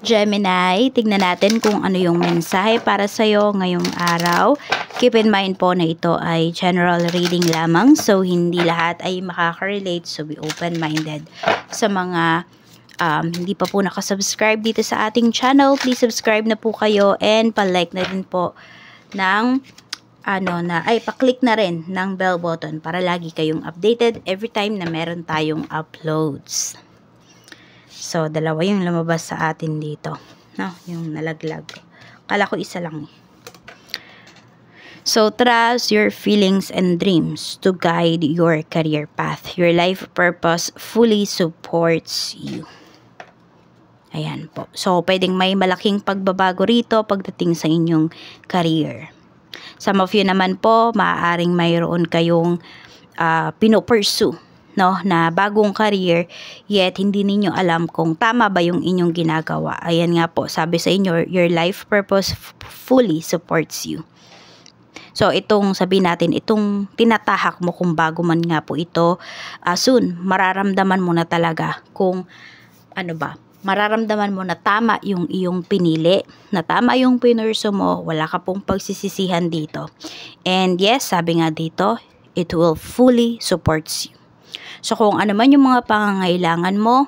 Gemini, tignan natin kung ano yung mensahe para sa'yo ngayong araw. Keep in mind po na ito ay general reading lamang. So, hindi lahat ay makaka-relate. So, be open-minded. Sa mga hindi pa po nakasubscribe dito sa ating channel, please subscribe na po kayo and pa-like na rin po ng pa-click na rin ng bell button para lagi kayong updated every time na meron tayong uploads. So, dalawa yung lumabas sa atin dito. No, yung nalaglag. Kala ko isa lang. So, trust your feelings and dreams to guide your career path. Your life purpose fully supports you. Ayan po. So, pwedeng may malaking pagbabago rito pagdating sa inyong career. Some of you naman po, maaaring mayroon kayong pinopursue, no, na bagong career, yet hindi ninyo alam kung tama ba yung inyong ginagawa. Ayan nga po, sabi sa inyo, your life purpose fully supports you. So, itong sabihin natin, itong tinatahak mo kung bago man nga po ito, soon, mararamdaman mo na talaga kung mararamdaman mo na tama yung iyong pinili, na tama yung pinurso mo, wala ka pong pagsisisihan dito. And yes, sabi nga dito, it will fully supports you. So, kung ano man yung mga pangangailangan mo,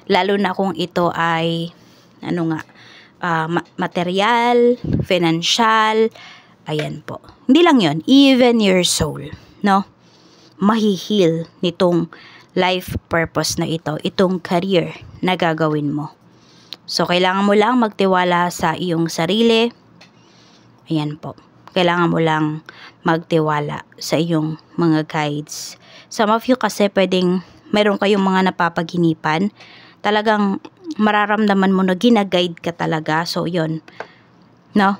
lalo na kung ito ay, material, financial, ayan po. Hindi lang yon, even your soul, no? Mahihil nitong life purpose na ito, itong career na gagawin mo. So, kailangan mo lang magtiwala sa iyong sarili. Ayan po. Kailangan mo lang magtiwala sa iyong mga guides. Some of you kasi pwedeng mayroon kayong mga napapaginipan. Talagang mararamdaman mo na ginaguide ka talaga. So, yun. No?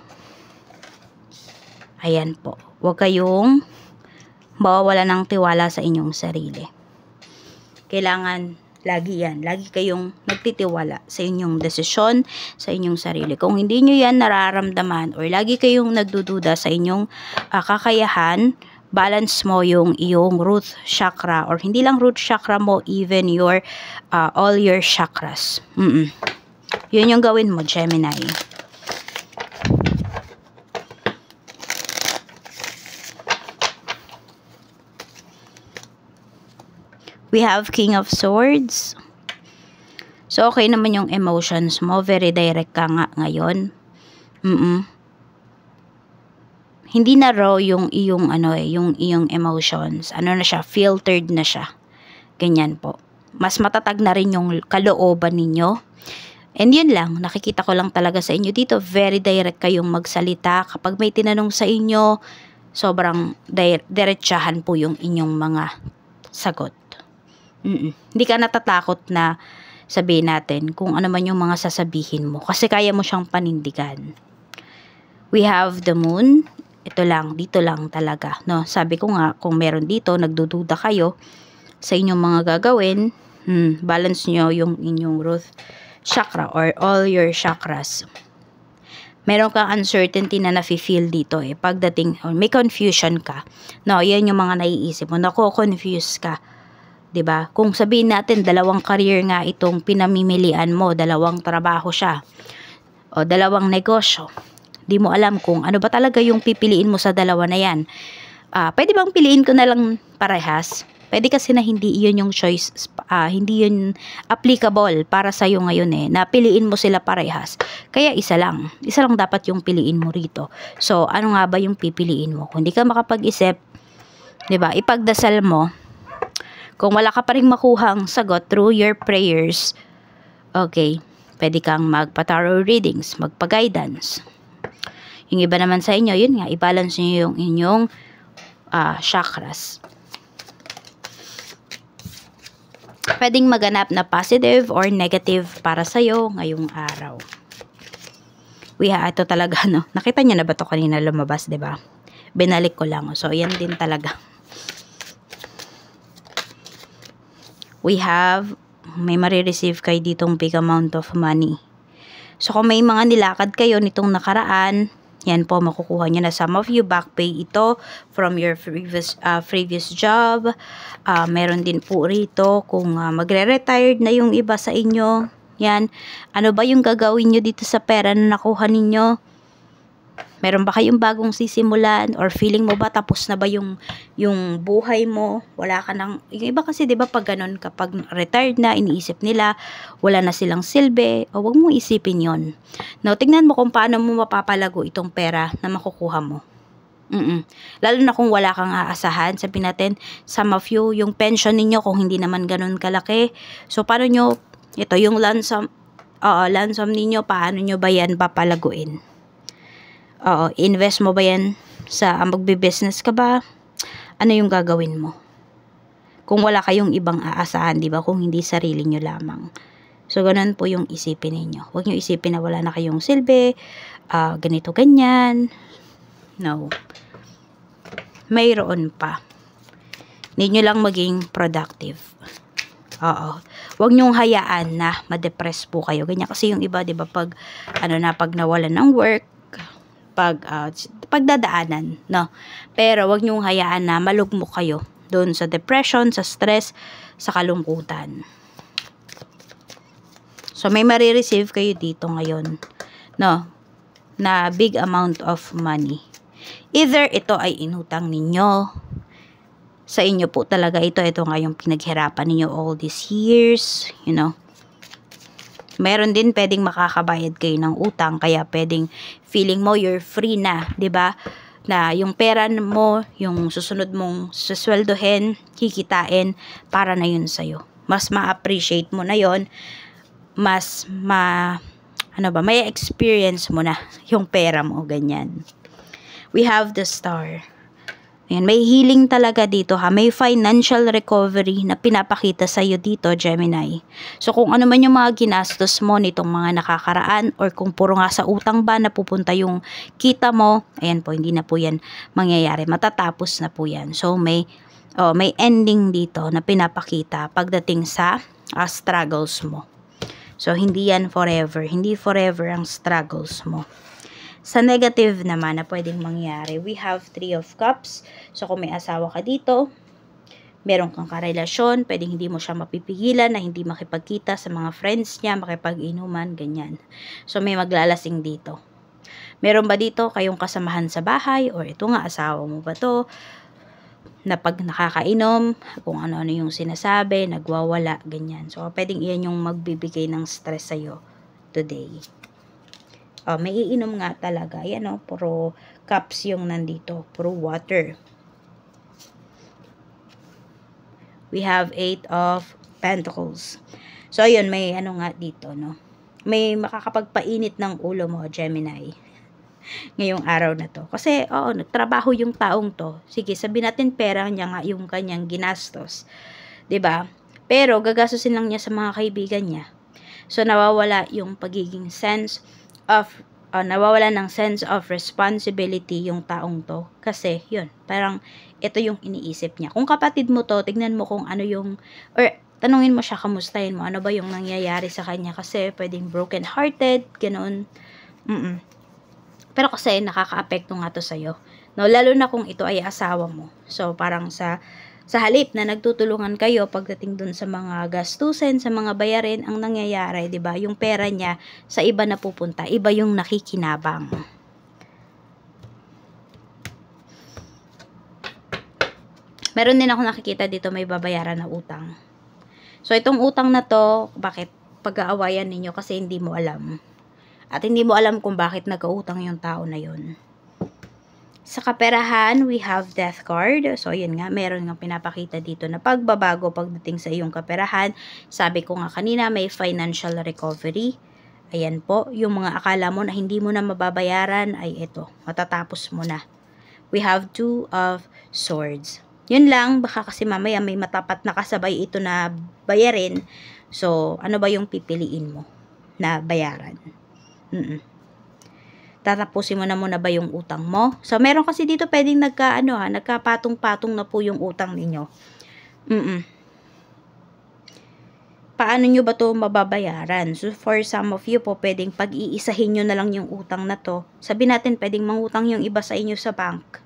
Ayan po. Huwag kayong mawawala ng tiwala sa inyong sarili. Kailangan lagi yan. Lagi kayong nagtitiwala sa inyong desisyon, sa inyong sarili. Kung hindi nyo yan nararamdaman or lagi kayong nagdududa sa inyong kakayahan, balance mo yung iyong root chakra or hindi lang root chakra mo, even your all your chakras. Yun yung gawin mo, Gemini. We have King of Swords. So, okay naman yung emotions mo. Very direct ka nga ngayon. Hindi na raw yung iyong yung iyong emotions. Ano na siya, filtered na siya. Ganyan po. Mas matatag na rin yung kalooban ninyo. And yun lang, nakikita ko lang talaga sa inyo dito, very direct kayong magsalita. Kapag may tinanong sa inyo, sobrang diretsahan po yung inyong mga sagot. Hindi ka natatakot na sabihin natin kung ano man yung mga sasabihin mo. Kasi kaya mo siyang panindigan. We have the moon. Ito lang, dito lang talaga. No? Sabi ko nga, kung meron dito, nagdududa kayo sa inyong mga gagawin, balance nyo yung inyong root chakra or all your chakras. Meron kang uncertainty na nafe-feel dito pagdating, or may confusion ka. No, yan yung mga naiisip mo. Nako-confuse ka. 'Di ba? Kung sabihin natin, dalawang career nga itong pinamimilian mo, dalawang trabaho siya, o dalawang negosyo. Di mo alam kung ano ba talaga yung pipiliin mo sa dalawa na yan. Pwede bang piliin ko na lang parehas? Pwede kasi na hindi yun yung choice, hindi yun applicable para sa'yo ngayon na piliin mo sila parehas. Kaya isa lang dapat yung piliin mo rito. So, ano nga ba yung pipiliin mo? Kung hindi ka makapag-isip, 'di ba? Ipagdasal mo. Kung wala ka pa rin makuhang sagot through your prayers, okay, pwede kang magpa-tarot readings, magpa-guidance. Yung iba naman sa inyo, yun nga, i-balance nyo yung inyong chakras. Pwedeng maganap na positive or negative para sa'yo ngayong araw. Ito talaga, no? Nakita nyo na ba ito kanina lumabas, diba? Binalik ko lang. So, yan din talaga. May marireceive kayo ditong big amount of money. So, kung may mga nilakad kayo nitong nakaraan, yan po, makukuha nyo na. Some of you, back pay ito from your previous job. Meron din po rito kung magre-retired na yung iba sa inyo. Yan. Ano ba yung gagawin nyo dito sa pera na nakuha ninyo? Meron ba kayong bagong sisimulan? Or feeling mo ba tapos na ba yung buhay mo? Wala ka nang, yung iba kasi 'di ba pag ganun, kapag retired na, iniisip nila, wala na silang silbi. O wag mong isipin yon. Now, tingnan mo kung paano mo mapapalago itong pera na makukuha mo. Lalo na kung wala kang aasahan. Sabihin natin, some of you, yung pension ninyo, kung hindi naman ganun kalaki. So, paano nyo, ito, yung lump sum ninyo, paano nyo ba yan papalaguin? Invest mo ba yan sa magbe-business ka ba? Ano yung gagawin mo? Kung wala kayong ibang aasahan, di ba? Kung hindi sarili nyo lamang. So, ganun po yung isipin ninyo. Huwag nyo isipin na wala na kayong silbi, ganito, ganyan. No. Mayroon pa. Need nyo lang maging productive. Huwag nyong hayaan na ma-depress po kayo. Ganyan kasi yung iba, 'di ba, pag pag nawalan ng work, pagdadaanan, no. Pero huwag nyong hayaan na malugmok kayo doon sa depression, sa stress, sa kalungkutan. So may marireceive kayo dito ngayon, no, na big amount of money. Either ito ay inutang ninyo, sa inyo po talaga ito nga yung pinaghirapan ninyo all these years, you know. Meron din pwedeng makakabayad kayo ng utang, kaya pwedeng feeling mo you're free na, 'di ba? Na yung pera mo, yung susunod mong susweldohin, kikitain, para na yun sa'yo. Mas ma-appreciate mo na yon, mas may experience mo na yung pera mo, ganyan. We have the Star. Ayan, may healing talaga dito ha. May financial recovery na pinapakita sa iyo dito, Gemini. So kung ano man yung mga ginastos mo nitong mga nakakaraan, or kung puro nga sa utang ba napupunta yung kita mo, ayan po, hindi na po yan mangyayari. Matatapos na po yan. So may ending dito na pinapakita pagdating sa struggles mo. So hindi yan forever. Hindi forever ang struggles mo. Sa negative naman na pwedeng mangyari, we have 3 of Cups. So, kung may asawa ka dito, meron kang karelasyon, pwedeng hindi mo siya mapipigilan na hindi makipagkita sa mga friends niya, makipag-inuman, ganyan. So, may maglalasing dito. Meron ba dito kayong kasamahan sa bahay? Or ito nga, asawa mo ba to? Na pag nakakainom, kung ano-ano yung sinasabi, nagwawala, ganyan. So, pwedeng iyan yung magbibigay ng stress sa'yo today. May iinom nga talaga. Ayan, puro cups yung nandito. Puro water. We have 8 of Pentacles. So, ayun, may nga dito, no? May makakapagpainit ng ulo mo, Gemini. Ngayong araw na to. Kasi, nagtrabaho yung taong to. Sige, sabihin natin pera niya nga yung kanyang ginastos. 'Di ba? Pero, gagastusin lang niya sa mga kaibigan niya. So, nawawala yung pagiging nawawala ng sense of responsibility yung taong to. Kasi, yun, parang ito yung iniisip niya. Kung kapatid mo to, tignan mo kung ano yung, or tanungin mo siya, kamustahin mo, ano ba yung nangyayari sa kanya. Kasi, pwedeng broken-hearted, ganoon. Pero kasi, nakaka-apekto nga to sa'yo. No, lalo na kung ito ay asawa mo. So, parang sa halip na nagtutulungan kayo pagdating dun sa mga gastusin, sa mga bayarin, ang nangyayari, 'di ba? Yung pera niya sa iba na pupunta, iba yung nakikinabang. Meron din ako nakikita dito may babayaran na utang. So itong utang na to, bakit pag-aawayan ninyo? Kasi hindi mo alam. At hindi mo alam kung bakit nag-uutang yung tao na yun. Sa kaperahan, we have Death card. So, yun nga, meron nga pinapakita dito na pagbabago pagdating sa iyong kaperahan. Sabi ko nga kanina, may financial recovery. Ayan po, yung mga akala mo na hindi mo na mababayaran, ay ito, matatapos mo na. We have 2 of Swords. Yun lang, baka kasi mamaya may matapat na kasabay ito na bayarin. So, ano ba yung pipiliin mo na bayaran? Tatapusin mo na muna ba yung utang mo? So, meron kasi dito pwedeng nagkapatong-patong na po yung utang ninyo. Paano nyo ba to mababayaran? So, for some of you po, pwedeng pag-iisahin nyo na lang yung utang na to. Sabi natin, pwedeng mangutang yung iba sa inyo sa bank.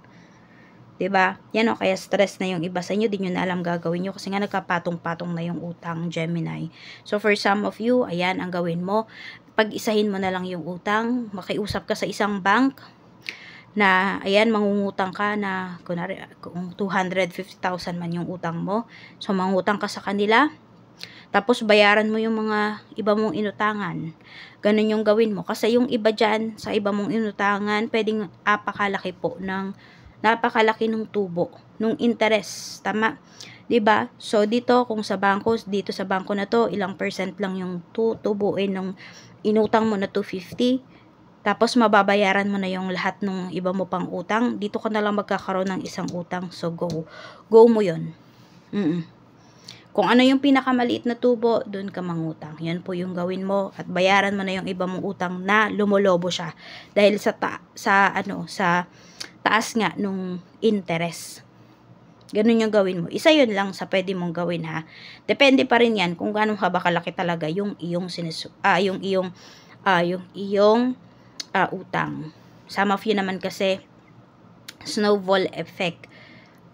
'Diba? Yan o, kaya stress na yung iba sa inyo, di nyo na alam gagawin nyo kasi nga nagkapatong-patong na yung utang, Gemini. So, for some of you, ayan, ang gawin mo, pag-isahin mo na lang yung utang, makiusap ka sa isang bank, na, ayan, mangungutang ka na, kunwari, kung 250,000 man yung utang mo, so, mangutang ka sa kanila, tapos, bayaran mo yung mga iba mong inutangan. Ganun yung gawin mo. Kasi yung iba dyan, sa iba mong inutangan, pwedeng napakalaki nung tubo, nung interest. Tama? 'Di ba? So, dito, kung sa bangko, dito sa bangko na to, ilang percent lang yung tutubuin ng inutang mo na 250. Tapos, mababayaran mo na yung lahat ng iba mo pang utang. Dito ka na lang magkakaroon ng isang utang. So, go. Go mo yun. Kung ano yung pinakamaliit na tubo, doon ka mangutang. Yan po yung gawin mo at bayaran mo na yung iba mong utang na lumolobo siya dahil sa taas nga nung interest. Ganun yung gawin mo. Isa yun lang sa pwede mong gawin, ha. Depende pa rin yan kung gaano ba kalaki talaga yung iyong utang. Some of you naman kasi snowball effect.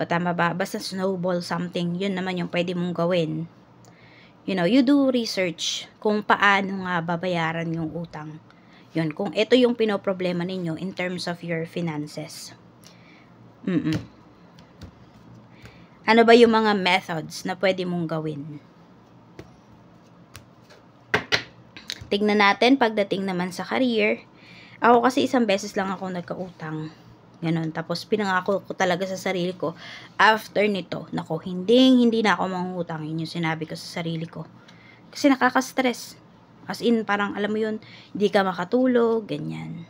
Tama ba? Basta snowball something, yun naman yung pwede mong gawin. You do research kung paano nga babayaran yung utang. Yun, kung ito yung pinoproblema ninyo in terms of your finances. Ano ba yung mga methods na pwede mong gawin? Tignan natin pagdating naman sa career. Ako kasi isang beses lang ako nagkautang. Ganon. Tapos, pinangako ko talaga sa sarili ko, after nito, nako, hindi na ako mangungutang. Yun yung sinabi ko sa sarili ko. Kasi nakaka-stress. As in, parang, alam mo yun, hindi ka makatulog, ganyan.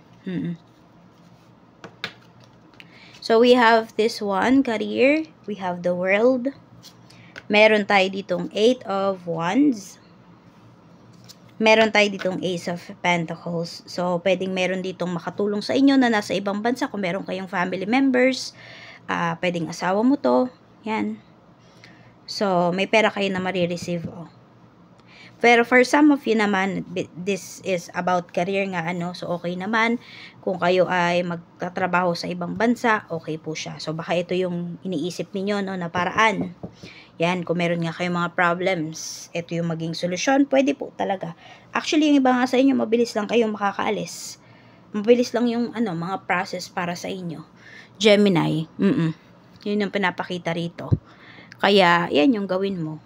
So, we have this one, career. We have the world. Meron tayo ditong 8 of Wands. Meron tayo ditong Ace of Pentacles. So, pwedeng meron ditong makatulong sa inyo na nasa ibang bansa. Kung meron kayong family members, pwedeng asawa mo to. Yan. So, may pera kayo na marireceive. Pero for some of you naman, this is about career nga, So, okay naman. Kung kayo ay magtatrabaho sa ibang bansa, okay po siya. So, baka ito yung iniisip ninyo, na paraan. Yan, kung meron nga kayong mga problems, ito yung maging solusyon, pwede po talaga. Actually, yung iba nga sa inyo, mabilis lang kayong makakaalis. Mabilis lang yung mga process para sa inyo. Gemini, yun yung pinapakita rito. Kaya, yan yung gawin mo.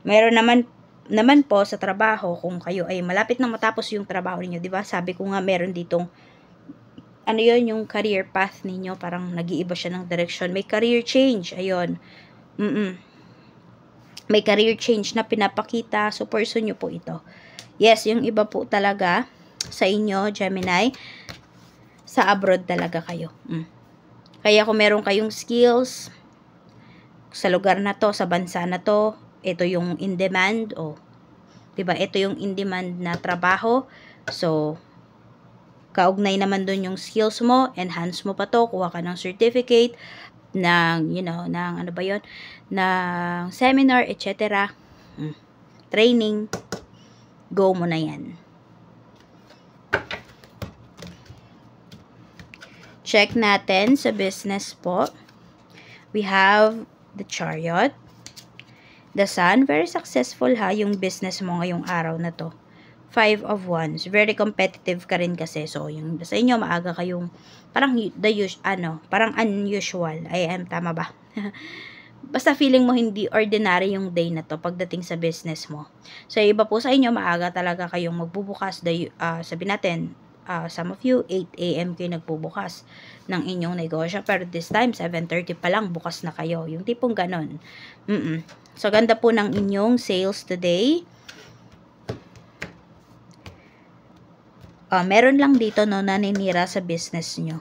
Meron naman po sa trabaho, kung kayo ay malapit na matapos yung trabaho niyo, 'di ba? Sabi ko nga meron ditong yung career path ninyo, parang nag-iiba siya ng direction. May career change, ayun. May career change na pinapakita, so person nyo po ito. Yes, yung iba po talaga sa inyo, Gemini, sa abroad talaga kayo. Kaya kung meron kayong skills sa lugar na to, sa bansa na to, ito yung in demand, diba? Ito yung in demand na trabaho. So, kaugnay naman dun yung skills mo, enhance mo pa to, kuha ka ng certificate, ng, ng ng seminar, etc. Training, go mo na yan. Check natin sa business po. We have the Chariot, the Sun, very successful yung business mo ngayong araw na to. 5 of Wands, very competitive ka rin kasi. So, yung sa inyo, maaga kayong, parang parang unusual. Tama ba? Basta feeling mo hindi ordinary yung day na to pagdating sa business mo. So, iba po sa inyo, maaga talaga kayong magbubukas. Sabi natin, some of you, 8 AM kayo nagbubukas ng inyong negosyo. Pero this time, 7:30 pa lang, bukas na kayo. Yung tipong ganon. So, ganda po ng inyong sales today. Meron lang dito, naninira sa business nyo.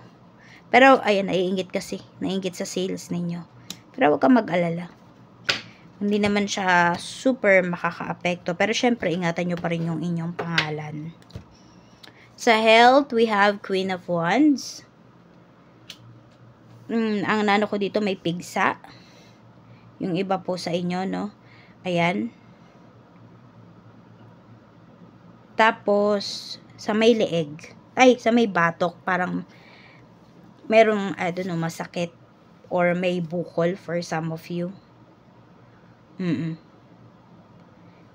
Pero, ayan, naiingit kasi. Naiingit sa sales ninyo. Pero, huwag kang mag-alala. Hindi naman siya super makaka-apekto. Pero, syempre, ingatan nyo pa rin yung inyong pangalan. Sa health, we have Queen of Wands. Ang nano ko dito, may pigsa. Yung iba po sa inyo, Ayan. Tapos, sa may leeg. Sa may batok. Parang, merong, I don't know, masakit or may bukol for some of you.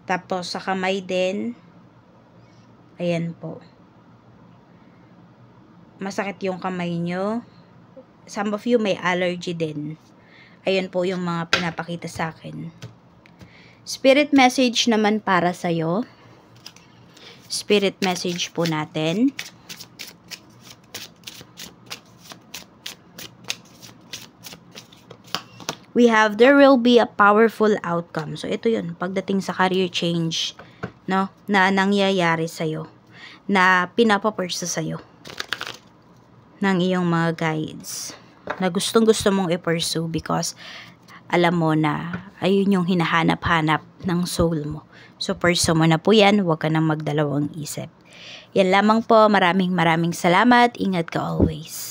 Tapos, sa kamay din, ayan po. Masakit yung kamay nyo. Some of you may allergy din. Ayun po yung mga pinapakita sa akin. Spirit message naman para sa'yo. Spirit message po natin. We have, there will be a powerful outcome. So, ito yun. Pagdating sa career change, no, na nangyayari sa'yo. Na pinapapursa sa'yo. Ng iyong mga guides. Na gustong-gusto mong i-pursue because alam mo na ayun yung hinahanap-hanap ng soul mo. So, pursue mo na po yan. Huwag ka nang magdalawang isip. Yan lamang po. Maraming salamat. Ingat ka always.